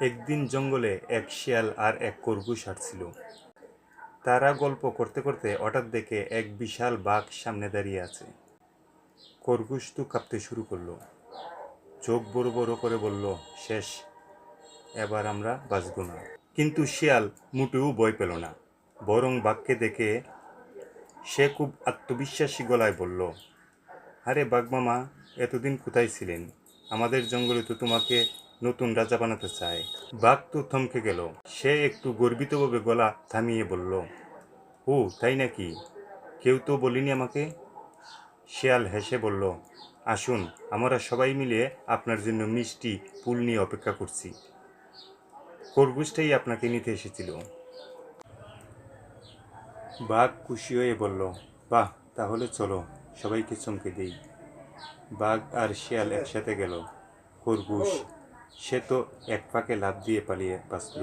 একদিন জঙ্গলে এক শিয়াল আর এক খরগোশ হাঁটছিল। তারা গল্প করতে করতে হঠাৎ দেখে এক বিশাল বাঘ সামনে দাঁড়িয়ে আছে। খরগোশ তো কাঁপতে শুরু করলো, চোখ বড় বড় করে বলল, শেষ, এবার আমরা বাঁচব না। কিন্তু শিয়াল মোটেও ভয় পেল না, বরং বাঘকে দেখে সে খুব আত্মবিশ্বাসী গলায় বলল, আরে বাঘ মামা, এতদিন কোথায় ছিলেন? আমাদের জঙ্গলে তো তোমাকে নতুন রাজা বানাতে চায়। বাঘ তো থমকে গেল। সে একটু গর্বিতভাবে গলা থামিয়ে বলল, ও তাই নাকি? কেউ তো বলিনি আমাকে। শিয়াল হেসে বলল, আসুন, আমরা সবাই মিলে আপনার জন্য মিষ্টি ফুল নিয়ে অপেক্ষা করছি। খরগোশটাই আপনাকে নিতে এসেছিল। বাঘ খুশি হয়ে বলল, বাহ, তাহলে চলো, সবাইকে চমকে দেই। বাঘ আর শিয়াল একসাথে গেল। খরগোশ, সে তো এক ফাঁকে লাফ দিয়ে পালিয়ে বাঁচল।